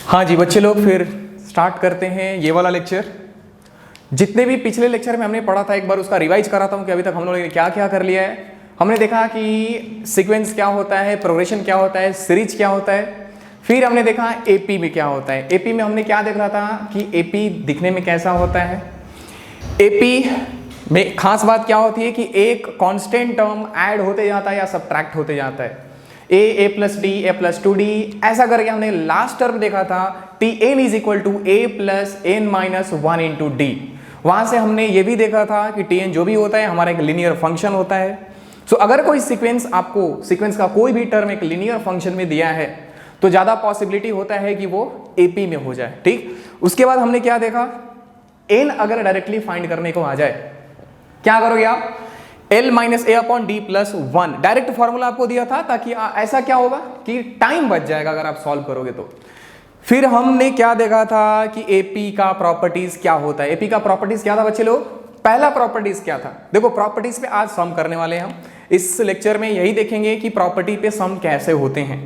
हाँ जी बच्चे लोग, फिर स्टार्ट करते हैं ये वाला लेक्चर। जितने भी पिछले लेक्चर में हमने पढ़ा था एक बार उसका रिवाइज कराता हूँ कि अभी तक हम लोगों ने क्या क्या कर लिया है। हमने देखा कि सीक्वेंस क्या होता है, प्रोग्रेशन क्या होता है, सीरीज क्या होता है। फिर हमने देखा एपी में क्या होता है। एपी में हमने क्या देखा था कि एपी दिखने में कैसा होता है। एपी में खास बात क्या होती है कि एक कांस्टेंट टर्म ऐड होते जाता है या सब्ट्रैक्ट होते जाता है। A plus D, A plus two D, ऐसा करके हमने लास्ट टर्म देखा था T N is equal to A plus N minus one into D. वहां से हमने ये भी देखा था कि टी एन जो भी होता है हमारा एक लीनियर फंक्शन होता है। सो अगर कोई सीक्वेंस आपको सीक्वेंस का कोई भी टर्म एक लीनियर फंक्शन में दिया है तो ज्यादा पॉसिबिलिटी होता है कि वो एपी में हो जाए। ठीक, उसके बाद हमने क्या देखा, एन अगर डायरेक्टली फाइंड करने को आ जाए क्या करोगे आप, L minus A upon D plus one direct formula आपको दिया था, ताकि ऐसा क्या होगा कि टाइम बच जाएगा अगर आप सॉल्व करोगे तो। फिर हमने क्या देखा था कि एपी का प्रॉपर्टीज क्या होता है। एपी का प्रॉपर्टीज क्या था बच्चे लोग, पहला प्रॉपर्टीज क्या था। देखो प्रॉपर्टीज पे आज सम करने वाले हैं हम। इस लेक्चर में यही देखेंगे कि प्रॉपर्टी पे सम कैसे होते हैं।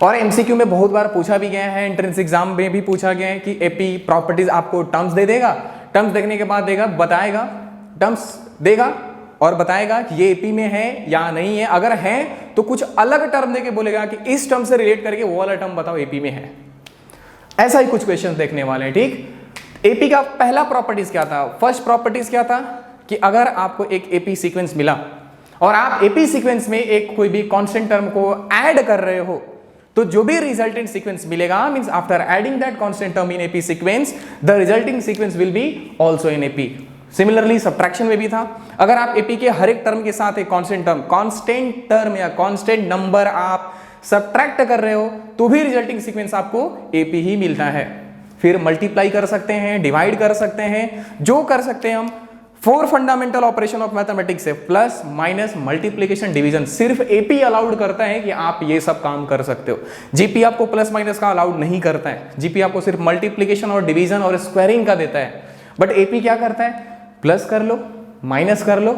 और एमसीक्यू में बहुत बार पूछा भी गया है, एंट्रेंस एग्जाम में भी पूछा गया है कि एपी प्रॉपर्टीज आपको टर्म्स दे देगा, टर्म्स देखने के बाद देगा बताएगा, टर्म्स देगा और बताएगा कि ये एपी में है या नहीं है। अगर है तो कुछ अलग टर्म देके बोलेगा कि इस टर्म से रिलेट करके वो वाला टर्म बताओ एपी में है। ऐसा ही कुछ क्वेश्चन देखने वाले हैं। ठीक, एपी का पहला प्रॉपर्टीज क्या था, फर्स्ट प्रॉपर्टीज क्या था कि अगर आपको एक एपी सीक्वेंस मिला और आप एपी सीक्वेंस में एक कोई भी कांस्टेंट टर्म को ऐड कर रहे हो तो जो भी रिजल्टेंट सीक्वेंस मिलेगा means after adding that constant term in AP sequence the resulting sequence will be also in AP. Similarly subtraction में भी था, अगर आप एपी के हर एक टर्म के साथ एक कांस्टेंट टर्म या कांस्टेंट नंबर आप सब्ट्रैक्ट कर रहे हो तो भी रिजल्टिंग सीक्वेंस आपको एपी ही मिलता है। फिर मल्टीप्लाई कर सकते हैं, डिवाइड कर सकते हैं, जो कर सकते हैं हम। 4 फंडामेंटल ऑपरेशन ऑफ मैथमेटिक्स है, प्लस माइनस मल्टीप्लिकेशन डिवीजन, सिर्फ एपी अलाउड करता है कि आप ये सब काम कर सकते हो। जीपी आपको प्लस माइनस का अलाउड नहीं करता है, जीपी आपको सिर्फ मल्टीप्लिकेशन और डिवीजन और स्क्वायरिंग का देता है। बट एपी क्या करता है, प्लस कर लो, माइनस कर लो,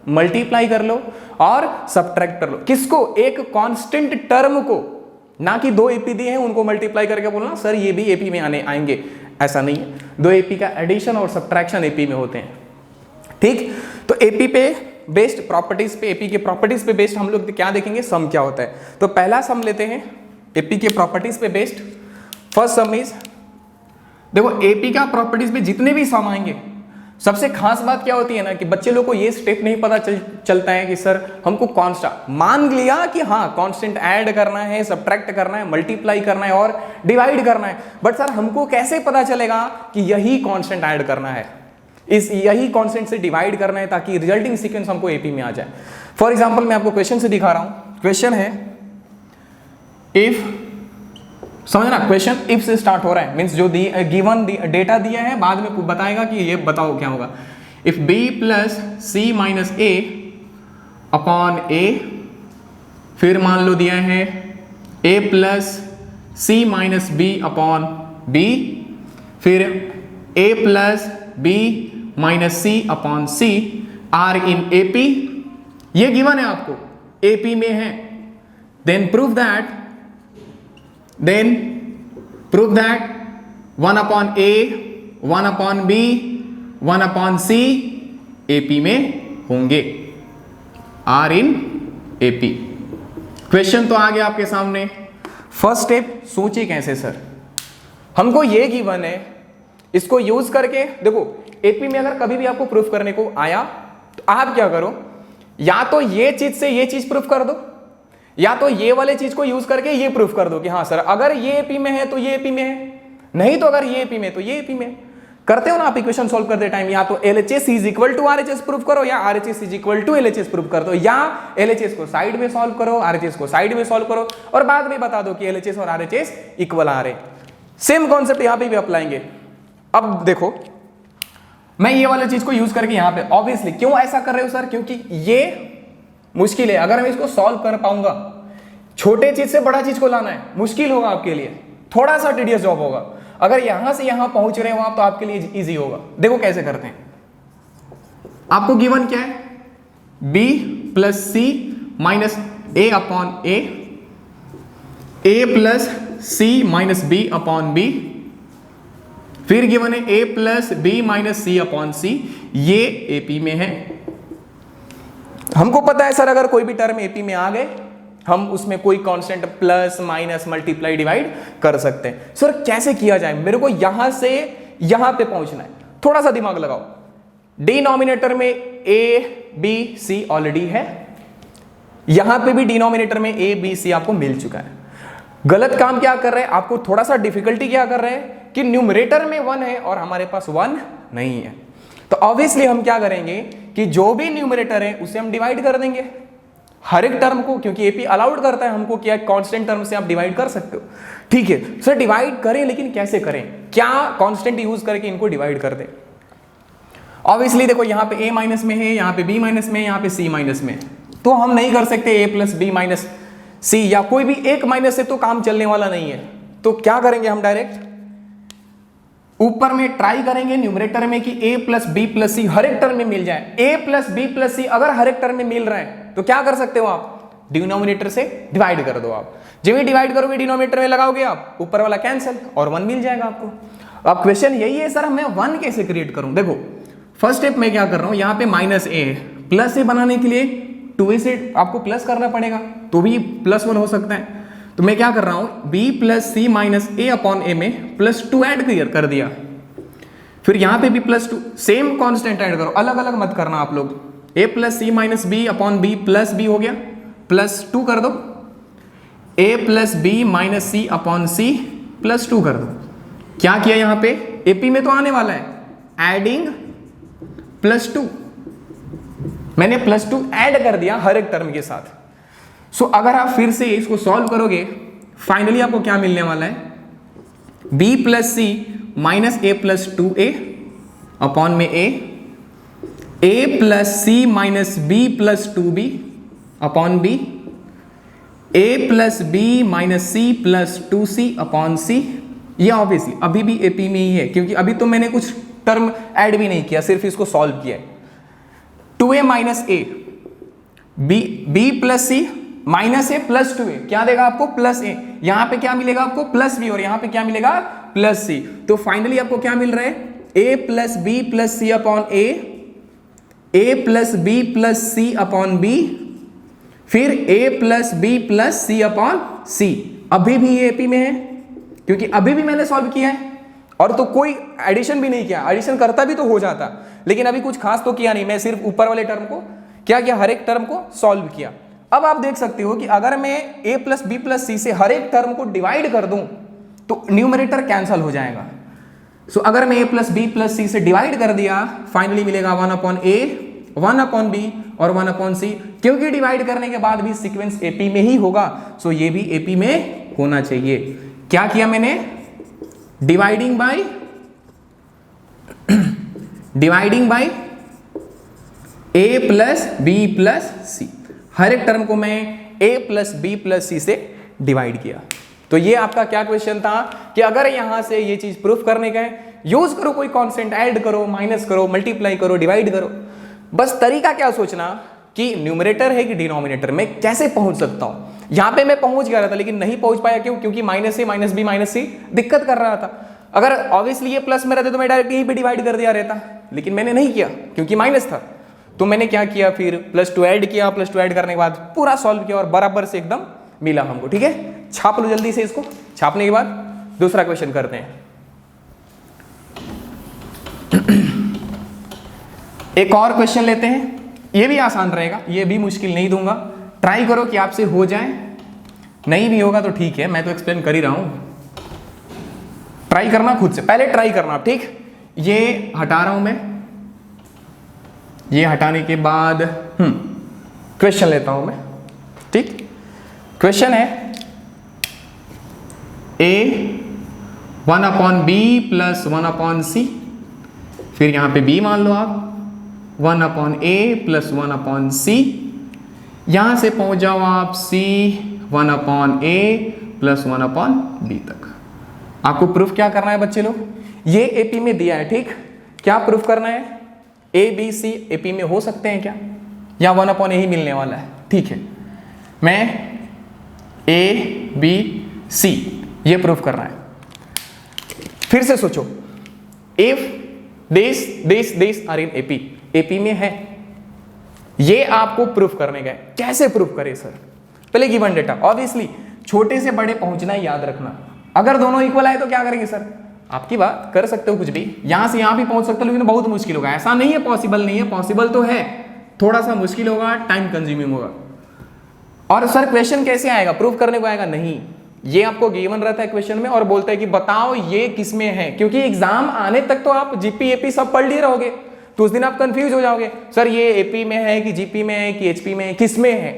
मल्टीप्लाई कर लो और सब्ट्रैक्ट कर लो। किसको, एक कांस्टेंट टर्म को, ना कि दो एपी दिए हैं उनको मल्टीप्लाई करके बोलना सर ये भी एपी में आएंगे, ऐसा नहीं है। दो एपी का एडिशन और सब्ट्रैक्शन एपी में होते हैं। ठीक, तो एपी पे बेस्ड प्रॉपर्टीज पे, एपी के प्रॉपर्टीज पे बेस्ड हम लोग क्या देखेंगे, सम क्या होता है। तो पहला सम लेते हैं एपी के प्रॉपर्टीज पे बेस्ड। फर्स्ट सम इज, देखो एपी का प्रॉपर्टीज पे जितने भी सम आएंगे, सबसे खास बात क्या होती है ना कि बच्चे लोग को ये स्टेप नहीं पता चलता है कि सर हमको कांस्टेंट मान लिया कि हाँ कांस्टेंट ऐड करना है, सब्ट्रैक्ट करना है, मल्टीप्लाई करना है और डिवाइड करना है, बट सर हमको कैसे पता चलेगा कि यही कांस्टेंट ऐड करना है, इस यही कांस्टेंट से डिवाइड करना है ताकि रिजल्टिंग सीक्वेंस हमको एपी में आ जाए। फॉर एग्जाम्पल मैं आपको क्वेश्चन से दिखा रहा हूं। क्वेश्चन है इफ, समझना क्वेश्चन इफ से स्टार्ट हो रहा है, मींस जो गिवन डेटा दिया है बाद में बताएगा कि ये बताओ क्या होगा। If b plus C minus A upon A, फिर मान लो दिया है a plus C minus B upon B, फिर a plus B minus C upon C are in AP, ये गिवन है आपको एपी में है। Then prove that 1 upon A, 1 upon B, 1 upon C AP में होंगे, R in AP। क्वेश्चन तो आ गया आपके सामने। फर्स्ट स्टेप सोचिए कैसे सर, हमको ये गिवन है, इसको यूज करके देखो एपी में अगर कभी भी आपको प्रूफ करने को आया तो आप क्या करो, या तो ये चीज से ये चीज प्रूफ कर दो, या तो ये वाले चीज को यूज करके ये प्रूफ कर दो कि हाँ सर अगर ये एपी में है तो ये एपी में है, नहीं तो अगर ये एपी में तो ये एपी में। करते हो ना आप इक्वेशन सॉल्व करते टाइम, या तो LHS is equal to RHS proof करो, या RHS is equal to LHS proof कर दो, या LHS को साइड में सॉल्व करो, RHS को साइड में सॉल्व करो और बाद में बता दो कि LHS और RHS इक्वल आ रहे। सेम कॉन्सेप्ट यहां पे भी अप्लाएंगे। अब देखो मैं ये वाले चीज को यूज करके यहां पे ऑब्वियसली क्यों ऐसा कर रहे हो सर, क्योंकि ये मुश्किल है। अगर मैं इसको सॉल्व कर पाऊंगा, छोटे चीज से बड़ा चीज को लाना है मुश्किल होगा आपके लिए, थोड़ा सा टीडियस जॉब होगा। अगर यहां से यहां पहुंच रहे हो आप तो आपके लिए इजी होगा। देखो कैसे करते हैं, आपको गिवन क्या है, b plus C minus A upon A, a plus C minus B upon B, फिर गिवन है A plus B minus C upon C, ये एपी में है। हमको पता है सर अगर कोई भी टर्म एपी में आ गए हम उसमें कोई constant plus minus multiply divide कर सकते हैं। सर कैसे किया जाए, मेरे को यहां से यहां पे पहुंचना है, थोड़ा सा दिमाग लगाओ। डिनोमिनेटर में ए बी सी ऑलरेडी है, यहां पे भी डिनोमिनेटर में ए बी सी आपको मिल चुका है। गलत काम क्या कर रहे हैं, आपको थोड़ा सा डिफिकल्टी क्या कर रहे हैं कि न्यूमरेटर में 1 है और हमारे पास 1 नहीं है। तो ऑब्वियसली हम क्या करेंगे कि जो भी न्यूमरेटर है उसे हम डिवाइड कर देंगे हर एक टर्म को, क्योंकि एपी अलाउड करता है हमको क्या कांस्टेंट टर्म से आप डिवाइड कर सकते हो। ठीक है सर डिवाइड करें, लेकिन कैसे करें, क्या कांस्टेंट यूज करके इनको डिवाइड कर दें। ऑब्वियसली देखो यहाँ पे a माइनस में है, यहाँ पे b माइनस में, यहाँ पे c माइनस में, तो हम नहीं कर सकते a प्लस बी माइनस सी, या कोई भी एक माइनस से तो काम चलने वाला नहीं है। तो क्या करेंगे हम डायरेक्ट ऊपर में ट्राई करेंगे न्यूमरेटर में कि a plus B plus C हर एक टर्म में मिल जाए। a प्लस बी प्लस सी अगर हर एक टर्म में मिल रहे हैं तो क्या कर सकते हो आप, डिनोमिनेटर से डिवाइड कर दो। आप जब भी डिवाइड करोगे डिनोमिनेटर में लगाओगे आप, ऊपर वाला कैंसिल और 1 मिल जाएगा आपको। अब क्वेश्चन यही है सर मैं 1 कैसे क्रिएट करूं। देखो फर्स्ट स्टेप मैं क्या कर रहा हूं, यहाँ पे माइनस ए प्लस ए बनाने के लिए 2a से आपको प्लस करना पड़ेगा, तो भी +1 हो सकता है। तो मैं क्या कर रहा हूं b plus C minus A upon ए में +2 ऐड कर दिया, फिर यहां पे भी +2 सेम कांस्टेंट ऐड करो, अलग अलग मत करना आप लोग। a plus C minus B upon B plus B हो गया, +2 कर दो, a plus B minus C upon C +2 कर दो। क्या किया यहां पे, एपी में तो आने वाला है एडिंग +2, मैंने +2 ऐड कर दिया हर एक टर्म के साथ। सो अगर आप फिर से इसको सॉल्व करोगे फाइनली आपको क्या मिलने वाला है, b plus C minus A plus 2a upon में a plus C minus B plus 2b upon b, a plus B minus C plus 2c upon c। ये ऑब्वियसली अभी भी एपी में ही है, क्योंकि अभी तो मैंने कुछ टर्म ऐड भी नहीं किया, सिर्फ इसको सॉल्व किया है। 2a minus A, b plus C minus A plus 2a क्या देगा आपको, प्लस ए। यहां पे क्या मिलेगा आपको, प्लस बी, और यहां पे क्या मिलेगा, प्लस सी। तो फाइनली आपको क्या मिल रहा है, a plus B plus C upon a plus B plus C upon b, फिर a plus B plus C upon c। अभी भी ये एपी में है क्योंकि अभी भी मैंने सॉल्व किया है और तो कोई एडिशन भी नहीं किया, एडिशन करता भी तो हो जाता, लेकिन अभी कुछ खास तो किया नहीं, मैं सिर्फ ऊपर वाले टर्म को क्या किया, हर एक टर्म को सॉल्व किया। अब आप देख सकते हो कि अगर मैं a plus B plus C से हर एक टर्म को डिवाइड कर दूं तो न्यूमरेटर कैंसल हो जाएगा। सो अगर मैं a plus B plus C से डिवाइड कर दिया फाइनली मिलेगा 1 अपॉन a, 1 अपॉन b और 1 अपॉन c, क्योंकि डिवाइड करने के बाद भी सीक्वेंस एपी में ही होगा, सो ये भी एपी में होना चाहिए। क्या किया मैंने, dividing by a plus B plus C, हर एक टर्म को मैं a plus B plus C से डिवाइड किया। तो ये आपका क्या क्वेश्चन था कि अगर यहां से ये चीज प्रूफ करने का है, यूज करो कोई कांस्टेंट, ऐड करो, माइनस करो, मल्टीप्लाई करो, डिवाइड करो। बस तरीका क्या सोचना कि न्यूमरेटर है कि डिनोमिनेटर में कैसे पहुंच सकता हूं। यहां पे मैं पहुंच गया था लेकिन नहीं पहुंच पाया, क्यों, क्योंकि माइनस ए माइनस बी माइनस सी दिक्कत कर रहा था। अगर ऑब्वियसली ये प्लस में रहते तो मैं डायरेक्ट यहीं पे डिवाइड कर दिया रहता, लेकिन मैंने नहीं किया क्योंकि माइनस था। तो मैंने क्या किया, फिर +2 ऐड किया, +2 ऐड करने के बाद पूरा सॉल्व किया और बराबर से एकदम मिला हमको। ठीक है, छाप लो जल्दी से इसको, छापने के बाद दूसरा क्वेश्चन करते हैं। एक और क्वेश्चन लेते हैं, ये भी आसान रहेगा, ये भी मुश्किल नहीं दूंगा, ट्राई करो कि आपसे हो जाए, नहीं भी होगा तो ठीक है, मैं तो एक्सप्लेन कर ही रहा हूं। ट्राई करना खुद से, पहले ट्राई करना, ठीक। ये हटा रहा हूं मैं, ये हटाने के बाद क्वेश्चन लेता हूं मैं, ठीक। क्वेश्चन है a 1 upon B plus 1 upon C, फिर यहां पे b मान लो आप, 1 upon a plus 1 upon C, यहां से पहुंच जाओ आप c 1 upon a plus 1 upon b तक। आपको प्रूफ क्या करना है बच्चे लोग, ये एपी में दिया है, ठीक। क्या प्रूफ करना है, a b c एपी में हो सकते हैं क्या, या 1 अपॉन a ही मिलने वाला है, ठीक है। मैं a b c ये प्रूफ करना है। फिर से सोचो, if this are in AP, AP में है, ये आपको प्रूफ करने का है। कैसे प्रूफ करें सर? पहले गिवन डेटा, ऑब्वियसली छोटे से बड़े पहुंचना याद रखना। अगर दोनों इक्वल आए तो क्या करेंगे सर? आपकी बात कर सकते हो कुछ भी, यहां से यहां भी पहुंच सकते हो, लेकिन बहुत मुश्किल होगा। ऐसा नहीं है पॉसिबल नहीं है, पॉसिबल तो है, थोड़ा सा मुश्किल होगा, टाइम कंज्यूमिंग होगा। और सर क्वेश्चन कैसे आएगा? प्रूफ करने को आएगा? नहीं, ये आपको गिवन रहता है क्वेश्चन में और बोलता है कि बताओ ये किसमें है, क्योंकि एग्जाम आने तक तो आप जीपी एपी सब पढ़ लिए रहोगे, तो उस दिन आप कंफ्यूज हो जाओगे, सर ये एपी में है कि जीपी में है कि एचपी में है, किस में है।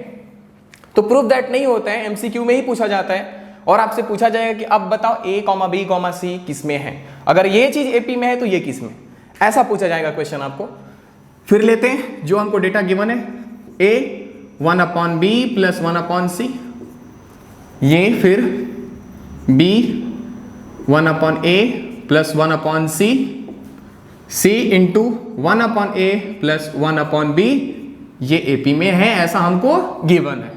तो प्रूफ दैट नहीं होता है, एमसीक्यू में ही पूछा जाता है और आपसे पूछा जाएगा कि अब बताओ ए कॉमा बी कॉमा सी किस में है, अगर ये चीज एपी में है तो ये किस में, ऐसा पूछा जाएगा क्वेश्चन आपको। फिर लेते हैं जो हमको डेटा गिवन है, ए 1/b प्लस 1/c, ये फिर b 1/a plus 1/c, c into 1/a plus 1/b, ये एपी में है, ऐसा हमको गिवन है।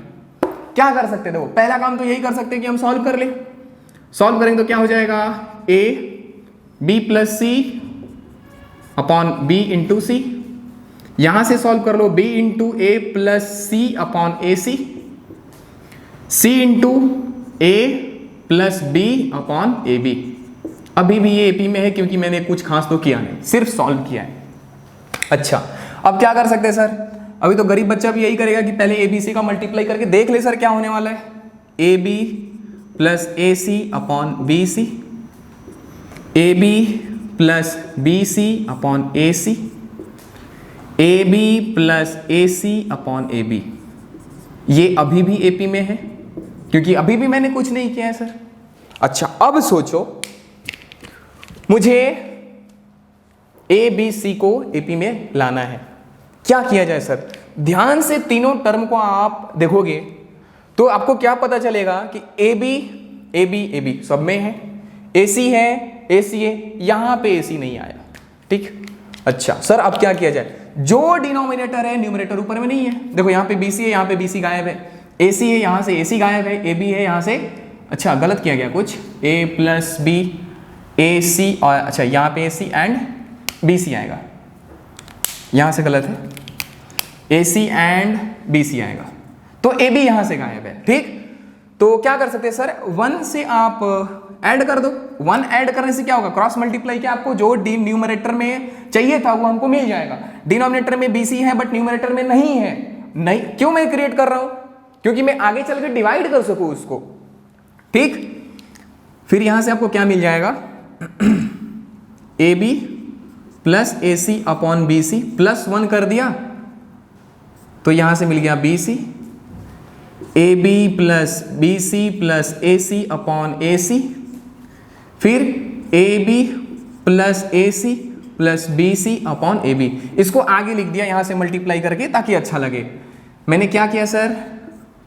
क्या कर सकते थे वो? पहला काम तो यही कर सकते हैं कि हम सॉल्व कर ले। सॉल्व करेंगे तो क्या हो जाएगा, a b plus c upon b into C, यहां से सॉल्व कर लो, b into A plus C upon A C, c into A plus B upon A B. अभी भी ये एपी में है क्योंकि मैंने कुछ खास तो किया नहीं, सिर्फ सॉल्व किया है। अच्छा, अब क्या कर सकते हैं सर? अभी तो गरीब बच्चा भी यही करेगा कि पहले ए बी सी का मल्टीप्लाई करके देख ले सर क्या होने वाला है, A B plus A C upon B C, A B plus B C upon A C, A B plus A C upon A B. ये अभी भी एपी में है क्योंकि अभी भी मैंने कुछ नहीं किया है सर। अच्छा, अब सोचो मुझे ए बी सी को एपी में लाना है, क्या किया जाए सर? ध्यान से तीनों टर्म को आप देखोगे तो आपको क्या पता चलेगा कि ए बी सब में है, ए सी है, ए सी है, यहां पे ए सी नहीं आया, ठीक। अच्छा सर, अब क्या किया जाए? जो डिनोमिनेटर है न्यूमरेटर ऊपर में नहीं है, देखो यहाँ पे बी सी है, यहाँ पे बी सी गायब है, ए सी है, यहाँ से ए सी गायब है, ए बी है यहाँ से, अच्छा गलत किया गया कुछ, ए प्लस बी ए सी, और अच्छा यहाँ पे ए सी एंड बी सी आएगा, यहाँ से गलत है, ए सी एंड बी सी आएगा, तो ए बी यहाँ से गायब है, ठीक। तो क्या कर सकते हैं सर? 1 से आप ऐड कर दो, 1 ऐड करने से क्या होगा? क्रॉस मल्टीप्लाई किया, आपको जो न्यूमरेटर में चाहिए था वो हमको मिल जाएगा। डिनोमिनेटर में बी सी है बट न्यूमरेटर में नहीं है, नहीं क्यों मैं क्रिएट कर रहा हूं? क्योंकि मैं आगे चल के डिवाइड कर सकूं उसको, ठीक। फिर यहां से आपको क्या मिल जाएगा? A B plus A C upon B C, plus 1 कर दिया तो यहां से मिल गया B C, A B plus B C plus A C upon A C, फिर A B plus A C plus B C upon A B. इसको आगे लिख दिया यहां से मल्टीप्लाई करके ताकि अच्छा लगे। मैंने क्या किया सर?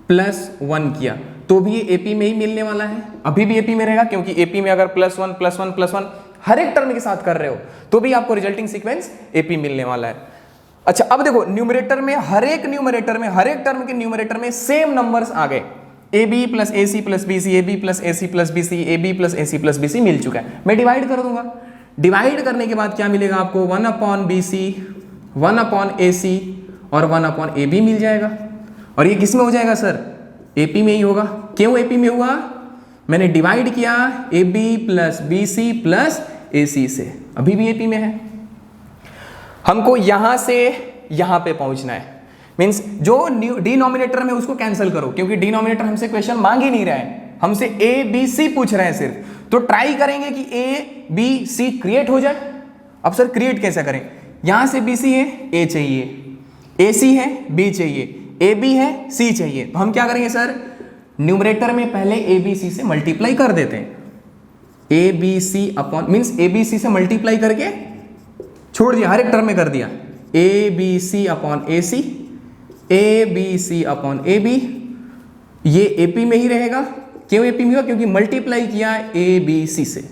प्लस 1 किया, तो भी ये एपी में ही मिलने वाला है, अभी भी एपी में रहेगा क्योंकि एपी में अगर प्लस 1 प्लस 1 प्लस 1 हर एक टर्म के साथ कर रहे हो तो भी आपको रिजल्टिंग सीक्वेंस एपी मिलने वाला है। अच्छा, अब देखो न्यूमरेटर में हर एक टर्म के न्यूमरेटर में सेम नंबर्स आ गए, A B plus A C plus B C, A B plus A C plus B C, A B plus A C plus B C मिल चुका है। मैं डिवाइड कर दूंगा, डिवाइड करने के बाद क्या मिलेगा आपको? 1 upon B C, 1 upon A सी और 1 अपॉन ए बी मिल जाएगा। और ये किस में हो जाएगा सर? एपी में ही होगा। क्यों एपी में हुआ? मैंने डिवाइड किया A B plus B C plus A C से, अभी भी एपी में है। हमको यहां से यहां पे पहुंचना है, मींस जो डिनोमिनेटर में उसको कैंसिल करो क्योंकि डिनोमिनेटर हमसे क्वेश्चन मांग ही नहीं रहा है, हमसे ए बी सी पूछ रहे हैं सिर्फ। तो ट्राई करेंगे कि ए बी सी क्रिएट हो जाए। अब सर क्रिएट कैसे करें? यहां से बी सी है, ए चाहिए, ए सी है, बी चाहिए, ए बी है, सी चाहिए, तो हम क्या करेंगे सर? न्यूमरेटर में पहले ए बी सी से मल्टीप्लाई कर देते हैं, A B C upon means A B C से मल्टीप्लाई करके छोड़ दिया, हर एक टर्म में कर दिया, A B C upon A C, A B C upon A B, ये एपी में ही रहेगा। क्यों एपी में हुआ? क्योंकि मल्टीप्लाई किया ए बी सी से,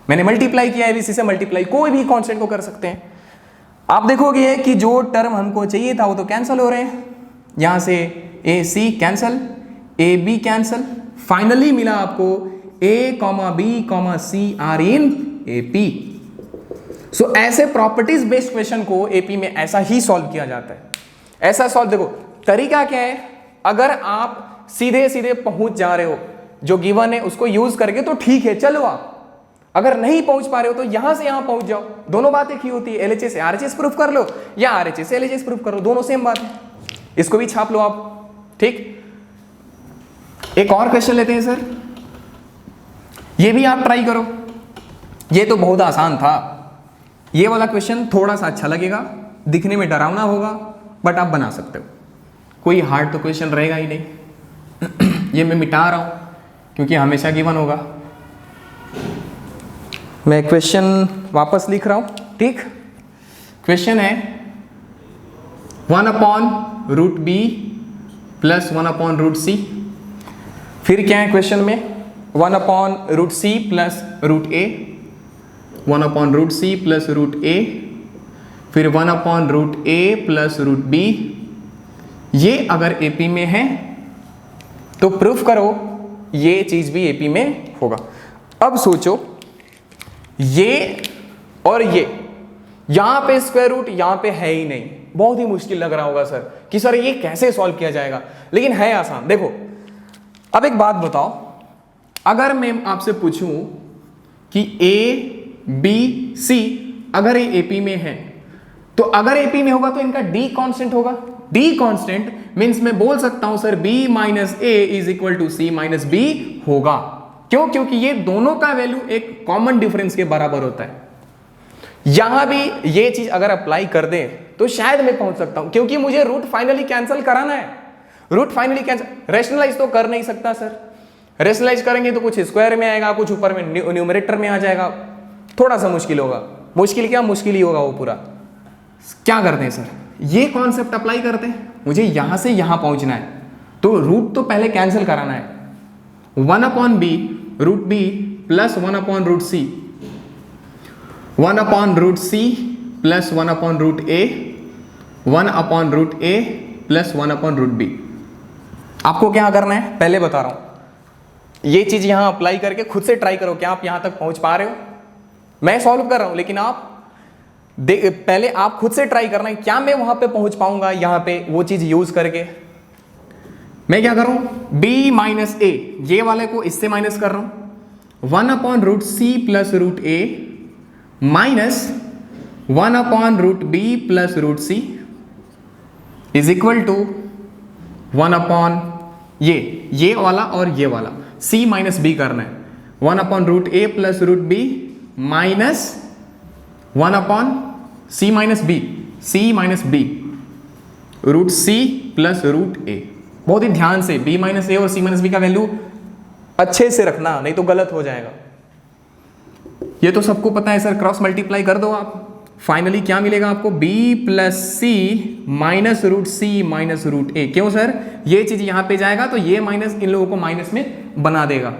मैंने मल्टीप्लाई किया ए बी सी से, मल्टीप्लाई कोई भी कांस्टेंट को कर सकते हैं। आप देखोगे कि जो टर्म हमको चाहिए था वो तो कैंसिल हो रहे हैं, यहां से A C cancel, A B cancel, finally मिला आपको A, B, C are in AP। So ऐसे प्रॉपर्टीज बेस्ड क्वेश्चन को AP में ऐसा ही सॉल्व किया जाता है। ऐसा सॉल्व, देखो तरीका क्या है, अगर आप सीधे सीधे पहुंच जा रहे हो जो गिवन है उसको यूज करके तो ठीक है, चलो आप अगर नहीं पहुंच पा रहे हो तो यहां से यहां पहुंच जाओ, दोनों बातें की होती है। LHS से RHS प्रूफ कर लो या RHS से LHS प्रूफ कर लो, दोनों सेम बात है, इसको भी छाप लो आप। ठीक, एक और क्वेश्चन लेते हैं सर, ये भी आप ट्राई करो, ये तो बहुत आसान था। ये वाला क्वेश्चन थोड़ा सा अच्छा लगेगा, दिखने में डरावना होगा, बट आप बना सकते हो, कोई हार्ड तो क्वेश्चन रहेगा ही नहीं। ये मैं मिटा रहा हूं क्योंकि हमेशा गिवन होगा। मैं क्वेश्चन वापस लिख रहा हूं। ठीक, क्वेश्चन है 1/√B प्लस 1/√C। फिर क्या है क्वेश्चन में, 1/√C plus √A, 1/√C plus √A, फिर 1/√A प्लस √B। ये अगर AP में है तो प्रूफ करो ये चीज भी AP में होगा। अब सोचो, ये और ये, यहां पे स्क्वायर रूट यहां पे है ही नहीं, बहुत ही मुश्किल लग रहा होगा सर कि सर ये कैसे सॉल्व किया जाएगा, लेकिन है आसान। देखो अब एक बात बताओ, अगर मैं आपसे पूछूं कि A, B, C अगर ये AP में है, तो अगर AP में होगा तो इनका D कांस्टेंट होगा। D कांस्टेंट मींस मैं बोल सकता हूं sir B minus A is equal to C minus B होगा। क्यों? क्योंकि ये दोनों का वैल्यू एक कॉमन डिफरेंस के बराबर होता है। यहां भी ये चीज अगर अप्लाई कर दे तो शायद मैं पहुंच सकता हूं, क्योंकि मुझे रूट फाइनली कैंसिल कराना है। रूट फाइनली कैंसिल, रेशनलाइज तो कर नहीं सकता सर, रेशनलाइज करेंगे तो कुछ स्क्वायर में आएगा, कुछ ऊपर में न्यूमरेटर में आ जाएगा, थोड़ा सा मुश्किल होगा। मुश्किल क्या, मुश्किल ही होगा वो पूरा। क्या करते हैं सर, ये कॉन्सेप्ट अप्लाई करते हैं, मुझे यहां से यहां पहुंचना है तो रूट तो पहले कैंसिल कराना है। 1/√B plus 1/√C, 1/√C plus 1/√A, 1/√A plus 1/√B। आपको क्या करना है पहले बता रहा हूं, ये चीज यहां अप्लाई करके खुद से ट्राई करो, क्या आप यहां तक पहुंच पा रहे हो। मैं सॉल्व कर रहा हूं लेकिन आप पहले आप खुद से ट्राई करना है, क्या मैं वहां पे पहुंच पाऊंगा यहां पे वो चीज यूज करके। मैं क्या कर रहा हूं, B माइनस A, ये वाले को इससे माइनस कर रहा हूं, 1/√C plus √A minus 1/√B plus √C is equal to 1/ ये वाला और ये वाला C माइनस B करना है, 1/√A plus √B minus 1/C minus B, C minus B √C plus √A। बहुत ही ध्यान से B माइनस A और C माइनस B का वैल्यू अच्छे से रखना, नहीं तो गलत हो जाएगा। ये तो सबको पता है सर, क्रॉस मल्टीप्लाई कर दो आप, फाइनली क्या मिलेगा आपको, B plus C minus √C minus √A। क्यों सर, ये चीज यहां पे जाएगा तो ये माइनस इन लोगों को माइनस में बना देगा।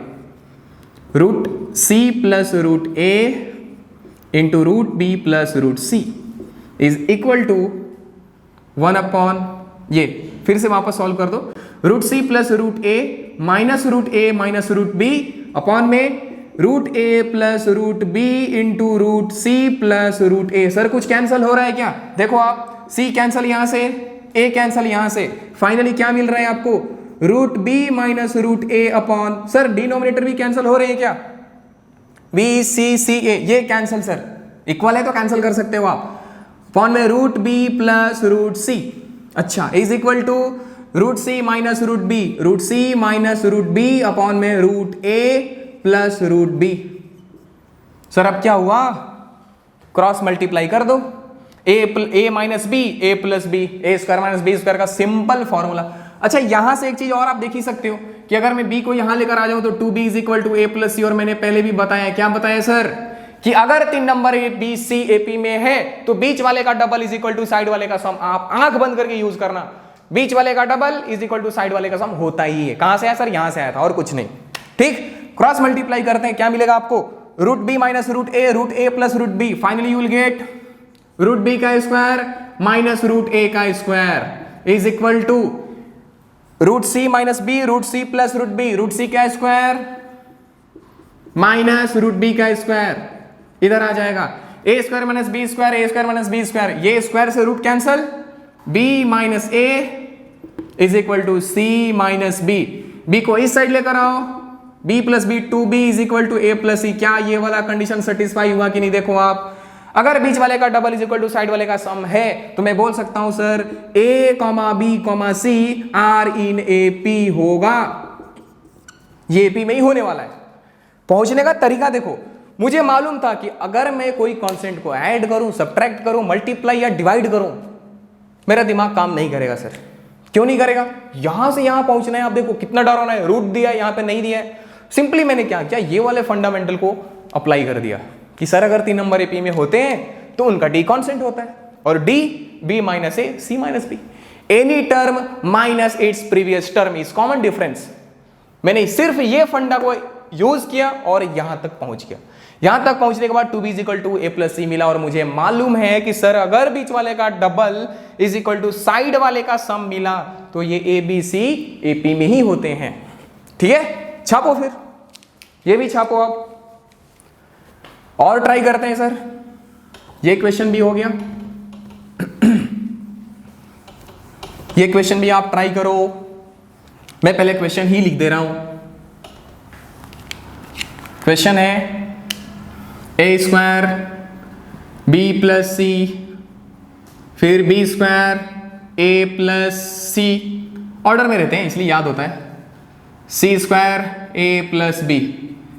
√C plus √A into √B plus √C is equal to 1/, ये फिर से वापस सॉल्व कर दो, √C plus √A minus √A minus √B upon में √A plus √B into √C plus √A। Sir कुछ कैंसिल हो रहा है क्या, देखो आप, C कैंसिल यहां से, A कैंसिल यहां से, फाइनली क्या मिल रहा है आपको, √B minus √A upon, sir denominator भी कैंसिल हो रहे हैं क्या, B C C A, ये कैंसिल सर, इक्वल है तो कैंसिल कर सकते हो आप, अपॉन में √B प्लस √C, अच्छा is equal to √C minus √B, √C minus √B upon में √A प्लस √B। सर अब क्या हुआ, क्रॉस मल्टीप्लाई कर दो, A minus B, A plus B, A square minus B square का simple formula. अच्छा यहां से एक चीज और आप देख ही सकते हो कि अगर मैं B को यहां लेकर आ जाऊं तो 2B is equal to A plus C, और मैंने पहले भी बताया, क्या बताया सर, कि अगर 3 number A B C AP में है तो बीच वाले का double is equal to side वाले का सम। आप आंख बंद करके यूज करना, बीच वाले का double is equal to side वाले का सम होता ही है। कहां से आया सर, यहां से आया था और कुछ नहीं। ठीक, क्रॉस मल्टीप्लाई करते हैं, क्या मिलेगा आपको, √B minus √A plus √B, finally you will get √B का स्क्वायर माइनस √A का square is equal to √C minus B, √C plus √B, √C का स्क्वायर माइनस रूट बी का स्क्वायर इधर आ जाएगा, A square minus B square, A square minus B square, ये square से root cancel, B minus A is equal to C minus B, B को इस side लेकर आओ, B plus B, two B is equal to A plus C. क्या ये वाला condition satisfy हुआ कि नहीं? देखो आप, अगर बीच वाले का double is equal to side वाले का सम है तो मैं बोल सकता हूं sir A comma B comma C are in A P होगा, ये पी में ही होने वाला है। पहुंचने का तरीका देखो, मुझे मालूम था कि अगर मैं कोई कांस्टेंट को ऐड करूं, सब्ट्रैक्ट करूं, मल्टीप्लाई या डिवाइड करूं, मेरा दिमाग काम नहीं करेगा सर। क्यों नहीं करेगा? यहां से यहां पहुंचना है, आप देखो कितना डर होना है, रूट दिया है, यहां पे नहीं दिया है। सिंपली मैंने क्या किया, ये वाले फंडामेंटल को अप्लाई कर दिया कि सर अगर 3 नंबर एपी में होते हैं तो उनका डी कांस्टेंट होता है, और D B minus A C minus B, any term minus its previous term is common difference. मैंने सिर्फ ये फंडा को यूज किया और यहां तक पहुंच गया। यहां तक पहुंचने के बाद 2b equal to A plus C मिला, और मुझे मालूम है कि सर अगर बीच वाले का double is equal to side वाले का सम मिला तो ये ए बी सी ए पी में ही होते हैं। ठीक है, छापो फिर, ये भी छापो आप, और ट्राई करते हैं सर। ये क्वेश्चन भी हो गया, ये क्वेश्चन भी आप ट्राई करो। मैं पहले क्वेश्चन ही लिख दे रहा हूं। क्वेश्चन है ए स्क्वायर बी प्लस सी, फिर B square A plus C, order में रहते हैं इसलिए याद होता है, सी square A plus B,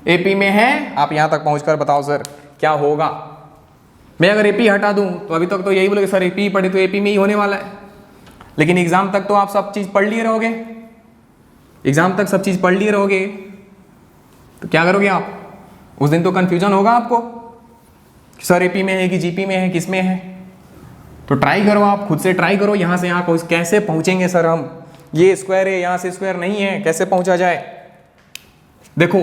AP में है। आप यहां तक पहुंचकर बताओ सर क्या होगा। मैं अगर एपी हटा दूं तो अभी तक तो यही बोलोगे सर एपी पढ़े तो एपी में ही होने वाला है, लेकिन एग्जाम तक तो आप सब चीज पढ़ लिए रहोगे, एग्जाम तक सब चीज पढ़ लिए रहोगे तो क्या करोगे आप? उस दिन तो कंफ्यूजन होगा आपको कि सर एपी में है कि जीपी में है, किस में है। तो ट्राई करो, आप खुद से ट्राई करो, यहां से यहां कैसे पहुंचेंगे सर हम, ये स्क्वायर है यहां से स्क्वायर नहीं है, कैसे पहुंचा जाए। देखो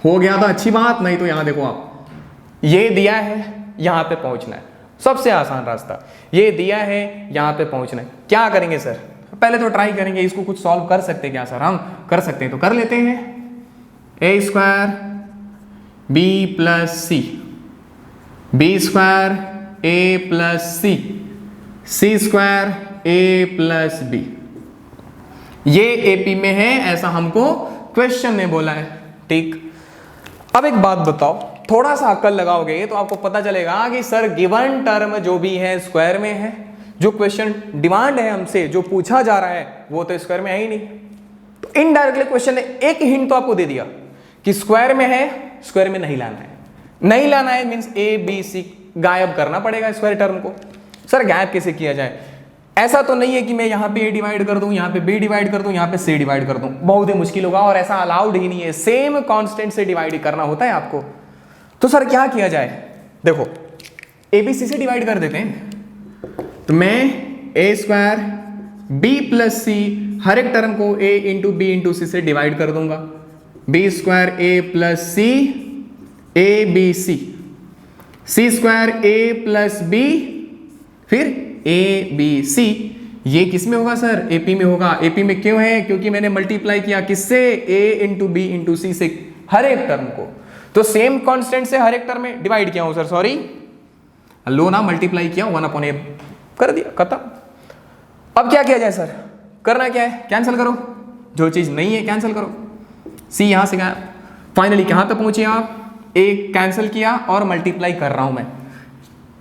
हो गया तो अच्छी बात, नहीं तो यहां देखो आप, ये दिया है यहां पे पहुंचना है, सबसे आसान रास्ता ये दिया है यहां पे पहुंचना है। क्या करेंगे सर? पहले तो ट्राई करेंगे, इसको कुछ सॉल्व कर सकते हैं क्या सर? हम कर सकते हैं तो कर लेते हैं। ए square B plus C, B square A plus C, C square A plus B, ये एपी में है ऐसा हमको क्वेश्चन ने बोला है। ठीक, अब एक बात बताओ, थोड़ा सा अक्ल लगाओगे तो आपको पता चलेगा कि सर गिवन टर्म जो भी है स्क्वायर में है, जो क्वेश्चन डिमांड है हमसे, जो पूछा जा रहा है वो तो स्क्वायर में है ही नहीं। तो इनडायरेक्टली क्वेश्चन ने एक हिंट तो आपको दे दिया कि स्क्वायर में है, स्क्वायर में नहीं लाना है। नहीं लाना है मींस ए बी सी गायब करना पड़ेगा स्क्वायर टर्म को। सर गायब कैसे किया जाए? ऐसा तो नहीं है कि मैं यहां पे ए डिवाइड कर दूं, यहां पे बी डिवाइड कर दूं, यहां पे सी डिवाइड कर दूं, बहुत ही मुश्किल होगा और ऐसा अलाउड ही नहीं है। सेम कांस्टेंट से डिवाइड करना होता है आपको। तो सर क्या किया जाए? देखो ए बी सी से डिवाइड कर देते हैं। तो मैं A square B plus C हर एक टर्म को A into B into C से डिवाइड कर दूंगा। B square A plus C A B C, C square A plus B, फिर ए बी सी। ये किस में होगा सर? एपी में होगा। एपी में क्यों है? क्योंकि मैंने मल्टीप्लाई किया किससे? ए इंटू बी इंटू सी से हर एक टर्म को। तो सेम कांस्टेंट से हर एक टर्म में डिवाइड किया हूं सर, सॉरी लो ना, मल्टीप्लाई किया 1/a कर दिया, खत्म। अब क्या किया जाए सर? करना क्या है? कैंसिल करो, जो चीज नहीं है कैंसिल करो। सी यहां से गया, फाइनली कहां तक पहुंचे आप? ए कैंसिल किया और मल्टीप्लाई कर रहा हूं मैं,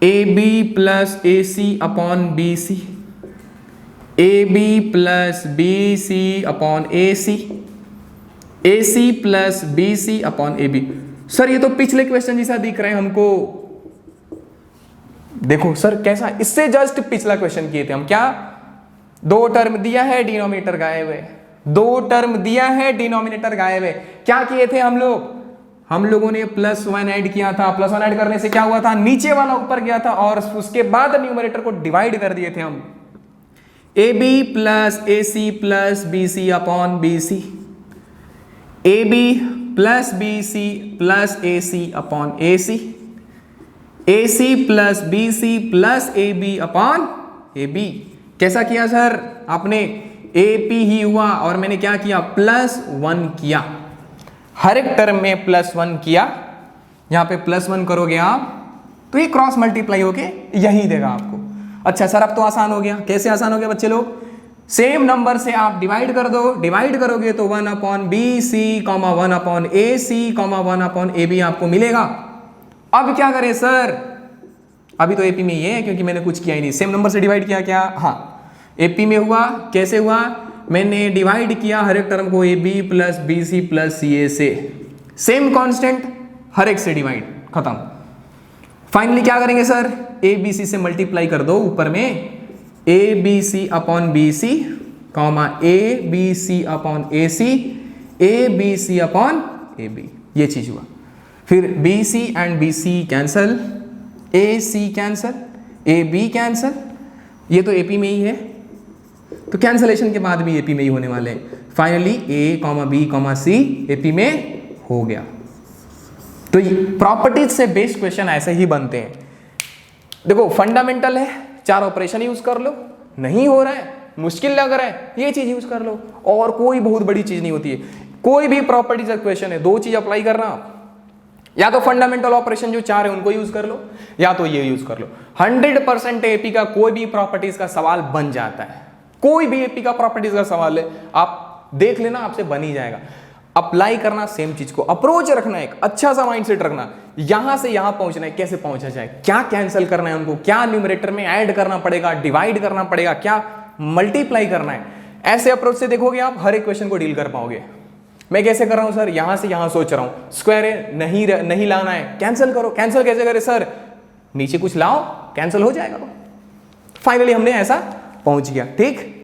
A B plus A C upon B C, A B plus B C upon A C plus B C upon A B. Sir ये तो पिछले क्वेश्चन जैसा दिख रहे हैं हमको। देखो सर कैसा, इससे जस्ट पिछला क्वेश्चन किए थे हम। क्या? दो टर्म दिया है, डिनोमिनेटर गायब है। दो टर्म दिया है, डिनोमिनेटर गायब है। क्या किए थे हम लोग? हम लोगों ने +1 ऐड किया था। +1 ऐड करने से क्या हुआ था? नीचे वाला ऊपर गया था और उसके बाद न्यूमरेटर को डिवाइड कर दिए थे हम। A B plus A C plus B C upon B C, A B plus B C plus A C upon A C, A C plus B C plus A B upon A B. कैसा किया sir आपने? A P ही हुआ और मैंने क्या किया? +1 किया। हर एक टर्म में +1 किया, यहां पे +1 करोगे आप तो ये क्रॉस मल्टीप्लाई होके यही देगा आपको। अच्छा सर अब तो आसान हो गया। कैसे आसान हो गया बच्चे लोग? सेम नंबर से आप डिवाइड कर दो, डिवाइड करोगे तो 1/BC, 1/AC, 1/AB आपको मिलेगा। अब क्या करें सर? अभी तो एपी में ये है क्योंकि मैंने कुछ किया ही नहीं, सेम नंबर से डिवाइड किया क्या? हाँ, एपी में हुआ। कैसे हुआ? मैंने डिवाइड किया हर एक टर्म को AB + BC + CA से, सेम कांस्टेंट हर एक से डिवाइड, खत्म। फाइनली क्या करेंगे सर? ABC से मल्टीप्लाई कर दो ऊपर में, ABC/BC, ABC/AC, ABC/AB, ये चीज हुआ। फिर BC and BC cancel, AC cancel, AB cancel, ये तो AP में ही है तो कैंसलेशन के बाद भी AP में ही होने वाले हैं। Finally A, B, C AP में हो गया। तो प्रॉपर्टीज से बेस्ड क्वेश्चन ऐसे ही बनते हैं। देखो फंडामेंटल है, 4 ऑपरेशन यूज कर लो, नहीं हो रहा है, मुश्किल लग रहा है, ये चीज यूज कर लो, और कोई बहुत बड़ी चीज नहीं होती है। कोई भी प्रॉपर्टीज का क्वेश्चन है, 2 चीज अप्लाई करना, या तो फंडामेंटल ऑपरेशन जो 4 है उनको यूज कर लो, या तो ये यूज कर लो। 100% एपी का कोई भी प्रॉपर्टीज का सवाल बन जाता है। कोई भी एपी का प्रॉपर्टीज का सवाल है, आप देख लेना, आपसे बन ही जाएगा। अप्लाई करना सेम चीज को, अप्रोच रखना, एक अच्छा सा माइंडसेट रखना, यहां से यहां पहुंचना है, कैसे पहुंचा जाए, क्या कैंसिल करना है उनको, क्या न्यूमरेटर में ऐड करना पड़ेगा, डिवाइड करना पड़ेगा, क्या मल्टीप्लाई करना है। ऐसे अप्रोच से देखोगे आप हर एक क्वेश्चन को डील कर पाओगे। मैं कैसे कर रहा हूं सर? यहां से यहां सोच रहा हूं, स्क्वायर है, नहीं लाना है, कैंसिल करो। कैंसिल कैसे करे सर? नीचे कुछ लाओ, कैंसिल हो जाएगा। फाइनली हमने ऐसा पहुंच गया। ठीक।